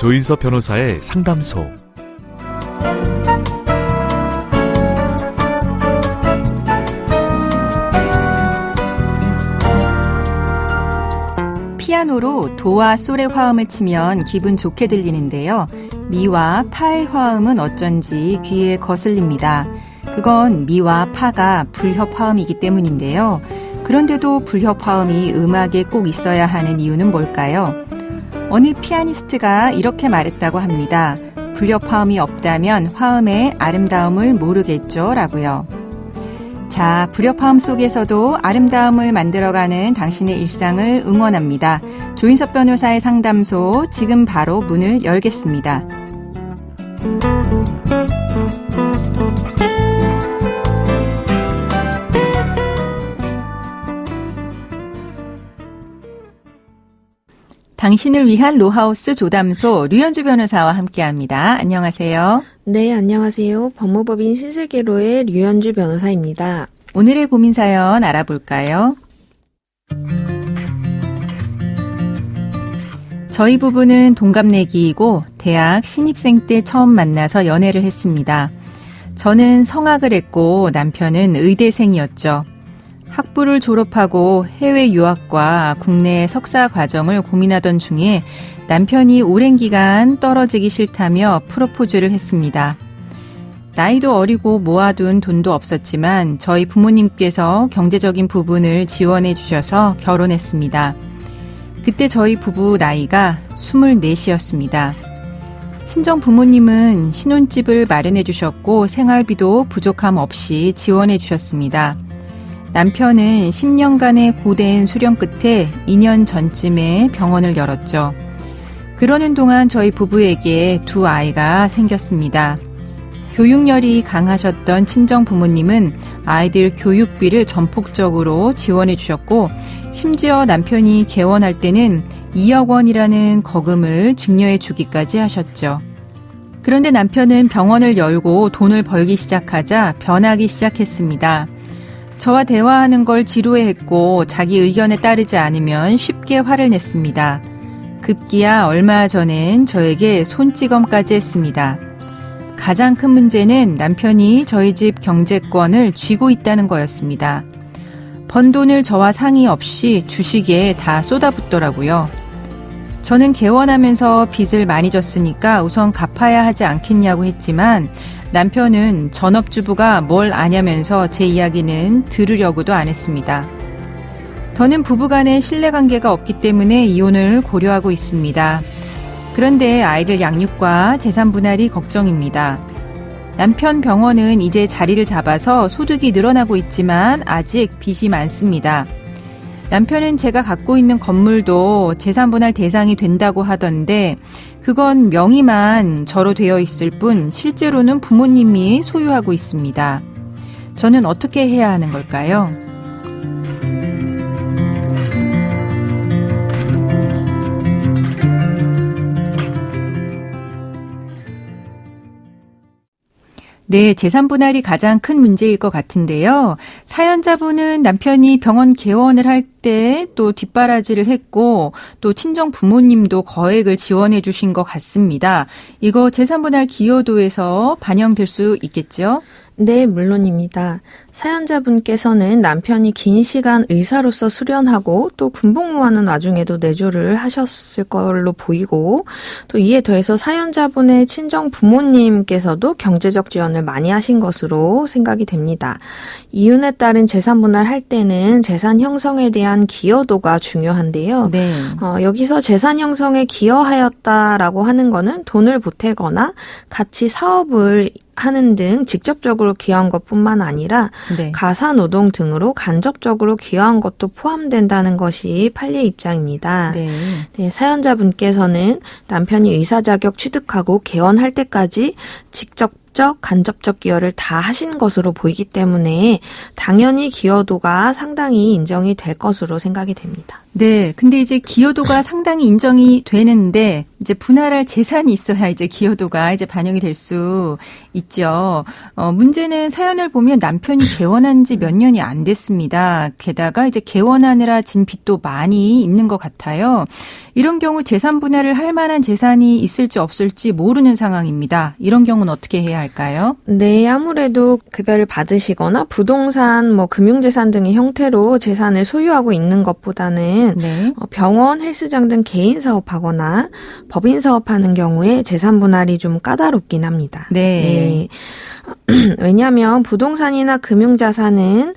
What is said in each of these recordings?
조인섭 변호사의 상담소. 피아노로 도와 솔의 화음을 치면 기분 좋게 들리는데요. 미와 파의 화음은 어쩐지 귀에 거슬립니다. 그건 미와 파가 불협화음이기 때문인데요. 그런데도 불협화음이 음악에 꼭 있어야 하는 이유는 뭘까요? 어느 피아니스트가 이렇게 말했다고 합니다. 불협화음이 없다면 화음의 아름다움을 모르겠죠 라고요. 자, 불협화음 속에서도 아름다움을 만들어가는 당신의 일상을 응원합니다. 조인섭 변호사의 상담소, 지금 바로 문을 열겠습니다. 당신을 위한 로하우스 조담소, 류현주 변호사와 함께합니다. 안녕하세요. 네, 안녕하세요. 법무법인 신세계로의 류현주 변호사입니다. 오늘의 고민 사연 알아볼까요? 저희 부부는 동갑내기이고 대학 신입생 때 처음 만나서 연애를 했습니다. 저는 성악을 했고 남편은 의대생이었죠. 학부를 졸업하고 해외 유학과 국내 석사 과정을 고민하던 중에 남편이 오랜 기간 떨어지기 싫다며 프로포즈를 했습니다. 나이도 어리고 모아둔 돈도 없었지만 저희 부모님께서 경제적인 부분을 지원해 주셔서 결혼했습니다. 그때 저희 부부 나이가 24이었습니다. 친정 부모님은 신혼집을 마련해 주셨고 생활비도 부족함 없이 지원해 주셨습니다. 남편은 10년간의 고된 수련 끝에 2년 전쯤에 병원을 열었죠. 그러는 동안 저희 부부에게 두 아이가 생겼습니다. 교육열이 강하셨던 친정 부모님은 아이들 교육비를 전폭적으로 지원해 주셨고 심지어 남편이 개원할 때는 2억 원이라는 거금을 증여해 주기까지 하셨죠. 그런데 남편은 병원을 열고 돈을 벌기 시작하자 변하기 시작했습니다. 저와 대화하는 걸 지루해했고 자기 의견에 따르지 않으면 쉽게 화를 냈습니다. 급기야 얼마 전엔 저에게 손찌검까지 했습니다. 가장 큰 문제는 남편이 저희 집 경제권을 쥐고 있다는 거였습니다. 번 돈을 저와 상의 없이 주식에 다 쏟아붓더라고요. 저는 개원하면서 빚을 많이 졌으니까 우선 갚아야 하지 않겠냐고 했지만 남편은 전업주부가 뭘 아냐면서 제 이야기는 들으려고도 안 했습니다. 저는 부부간의 신뢰관계가 없기 때문에 이혼을 고려하고 있습니다. 그런데 아이들 양육과 재산 분할이 걱정입니다. 남편 병원은 이제 자리를 잡아서 소득이 늘어나고 있지만 아직 빚이 많습니다. 남편은 제가 갖고 있는 건물도 재산 분할 대상이 된다고 하던데 그건 명의만 저로 되어 있을 뿐 실제로는 부모님이 소유하고 있습니다. 저는 어떻게 해야 하는 걸까요? 네, 재산 분할이 가장 큰 문제일 것 같은데요. 사연자분은 남편이 병원 개원을 할 때 또 뒷바라지를 했고 또 친정 부모님도 거액을 지원해 주신 것 같습니다. 이거 재산 분할 기여도에서 반영될 수 있겠죠? 네, 물론입니다. 사연자분께서는 남편이 긴 시간 의사로서 수련하고 또 군복무하는 와중에도 내조를 하셨을 걸로 보이고 또 이에 더해서 사연자분의 친정 부모님께서도 경제적 지원을 많이 하신 것으로 생각이 됩니다. 이윤에 따른 재산 분할할 때는 재산 형성에 대한 기여도가 중요한데요. 네. 여기서 재산 형성에 기여하였다라고 하는 거는 돈을 보태거나 같이 사업을 하는 등 직접적으로 기여한 것뿐만 아니라 네. 가사노동 등으로 간접적으로 기여한 것도 포함된다는 것이 판례 입장입니다. 네. 네, 사연자분께서는 남편이 의사 자격 취득하고 개원할 때까지 직접 직접적, 간접적 기여를 다 하신 것으로 보이기 때문에 당연히 기여도가 상당히 인정이 될 것으로 생각이 됩니다. 네. 근데 이제 기여도가 상당히 인정이 되는데 이제 분할할 재산이 있어야 이제 기여도가 이제 반영이 될 수 있죠. 문제는 사연을 보면 남편이 개원한 지 몇 년이 안 됐습니다. 게다가 이제 개원하느라 진 빚도 많이 있는 것 같아요. 이런 경우 재산 분할을 할 만한 재산이 있을지 없을지 모르는 상황입니다. 이런 경우는 어떻게 해야 할까요? 네, 아무래도 급여를 받으시거나 부동산, 금융재산 등의 형태로 재산을 소유하고 있는 것보다는 네. 병원, 헬스장 등 개인 사업하거나 법인 사업하는 경우에 재산 분할이 좀 까다롭긴 합니다. 네. 왜냐하면 부동산이나 금융자산은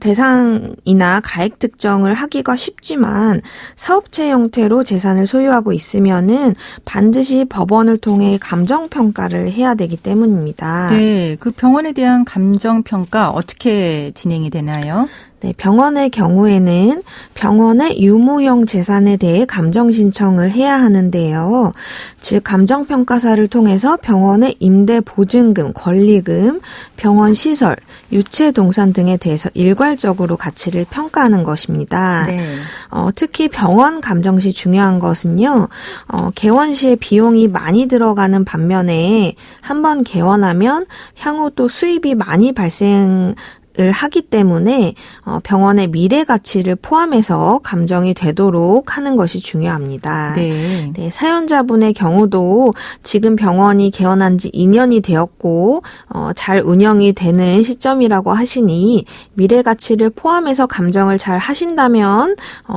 대상이나 가액 특정을 하기가 쉽지만 사업체 형태로 재산을 소유하고 있으면은 반드시 법원을 통해 감정평가를 해야 되기 때문입니다. 네, 그 병원에 대한 감정평가 어떻게 진행이 되나요? 네, 병원의 경우에는 병원의 유무형 재산에 대해 감정 신청을 해야 하는데요. 즉 감정평가사를 통해서 병원의 임대 보증금, 권리금, 병원 시설, 유체 동산 등에 대해서 일괄적으로 가치를 평가하는 것입니다. 네. 특히 병원 감정 시 중요한 것은요. 개원 시에 비용이 많이 들어가는 반면에 한번 개원하면 향후 또 수입이 많이 발생을 하기 때문에 병원의 미래 가치를 포함해서 감정이 되도록 하는 것이 중요합니다. 네. 네, 사연자분의 경우도 지금 병원이 개원한 지 2년이 되었고 잘 운영이 되는 시점이라고 하시니 미래 가치를 포함해서 감정을 잘 하신다면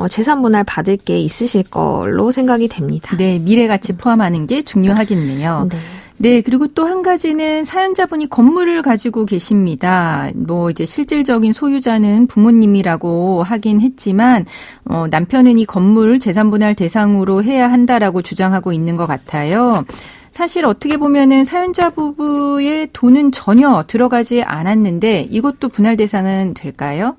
재산 분할 받을 게 있으실 걸로 생각이 됩니다. 네, 미래 가치 포함하는 게 중요하겠네요. 네. 네, 그리고 또 한 가지는 사연자분이 건물을 가지고 계십니다. 이제 실질적인 소유자는 부모님이라고 하긴 했지만, 남편은 이 건물을 재산분할 대상으로 해야 한다라고 주장하고 있는 것 같아요. 사실 어떻게 보면은 사연자 부부의 돈은 전혀 들어가지 않았는데 이것도 분할 대상은 될까요?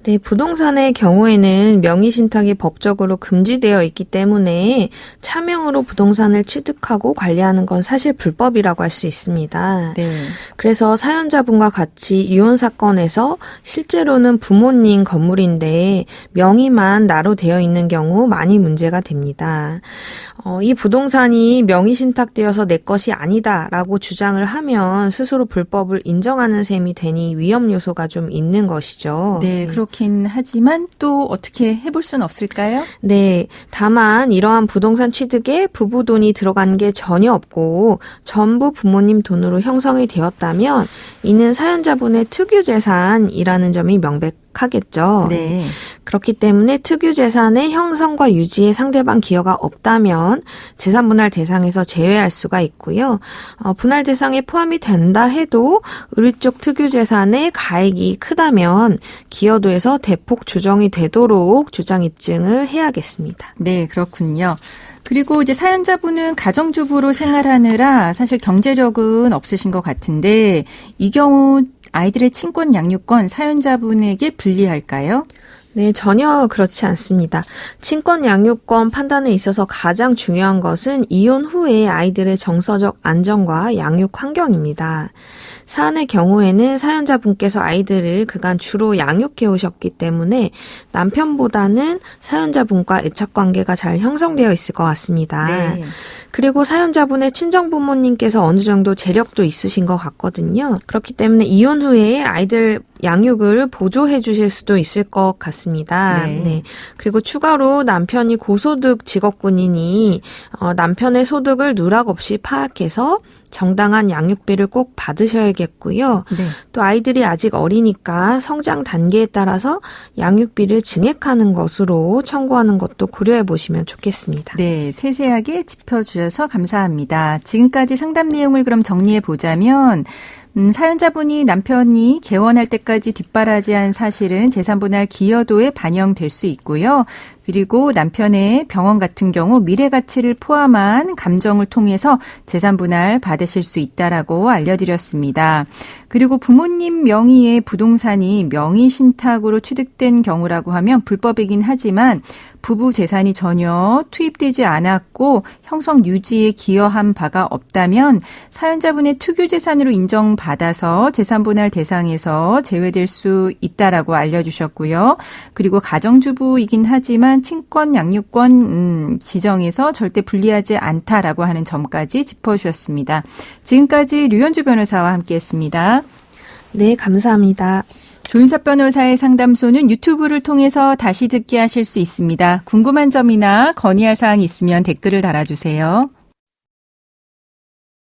네, 부동산의 경우에는 명의신탁이 법적으로 금지되어 있기 때문에 차명으로 부동산을 취득하고 관리하는 건 사실 불법이라고 할 수 있습니다. 네. 그래서 사연자분과 같이 이혼 사건에서 실제로는 부모님 건물인데 명의만 나로 되어 있는 경우 많이 문제가 됩니다. 이 부동산이 명의신탁되어서 내 것이 아니다라고 주장을 하면 스스로 불법을 인정하는 셈이 되니 위험 요소가 좀 있는 것이죠. 네, 그렇긴 하지만 또 어떻게 해볼 수는 없을까요? 네, 다만 이러한 부동산 취득에 부부 돈이 들어간 게 전혀 없고 전부 부모님 돈으로 형성이 되었다면 이는 사연자분의 특유재산이라는 점이 명백하겠죠. 네. 그렇기 때문에 특유재산의 형성과 유지에 상대방 기여가 없다면 재산분할 대상에서 제외할 수가 있고요. 분할 대상에 포함이 된다 해도 의리 쪽 특유재산의 가액이 크다면 기여도에서 대폭 조정이 되도록 주장 입증을 해야겠습니다. 네, 그렇군요. 그리고 이제 사연자분은 가정주부로 생활하느라 사실 경제력은 없으신 것 같은데 이 경우 아이들의 친권 양육권 사연자분에게 불리할까요? 네, 전혀 그렇지 않습니다. 친권 양육권 판단에 있어서 가장 중요한 것은 이혼 후에 아이들의 정서적 안정과 양육 환경입니다. 사안의 경우에는 사연자분께서 아이들을 그간 주로 양육해 오셨기 때문에 남편보다는 사연자분과 애착관계가 잘 형성되어 있을 것 같습니다. 네. 그리고 사연자분의 친정부모님께서 어느 정도 재력도 있으신 것 같거든요. 그렇기 때문에 이혼 후에 아이들 양육을 보조해 주실 수도 있을 것 같습니다. 네. 네. 그리고 추가로 남편이 고소득 직업군이니 남편의 소득을 누락 없이 파악해서 정당한 양육비를 꼭 받으셔야겠고요. 네. 또 아이들이 아직 어리니까 성장 단계에 따라서 양육비를 증액하는 것으로 청구하는 것도 고려해 보시면 좋겠습니다. 네, 세세하게 짚어주셔서 감사합니다. 지금까지 상담 내용을 그럼 정리해 보자면 사연자분이 남편이 개원할 때까지 뒷바라지한 사실은 재산분할 기여도에 반영될 수 있고요. 그리고 남편의 병원 같은 경우 미래 가치를 포함한 감정을 통해서 재산 분할 받으실 수 있다라고 알려드렸습니다. 그리고 부모님 명의의 부동산이 명의 신탁으로 취득된 경우라고 하면 불법이긴 하지만 부부 재산이 전혀 투입되지 않았고 형성 유지에 기여한 바가 없다면 사연자분의 투교 재산으로 인정받아서 재산 분할 대상에서 제외될 수 있다라고 알려주셨고요. 그리고 가정주부이긴 하지만 친권 양육권 지정에서 절대 불리하지 않다라고 하는 점까지 짚어주셨습니다. 지금까지 류현주 변호사와 함께했습니다. 네, 감사합니다. 조윤섭 변호사의 상담소는 유튜브를 통해서 다시 듣게 하실 수 있습니다. 궁금한 점이나 건의할 사항이 있으면 댓글을 달아주세요.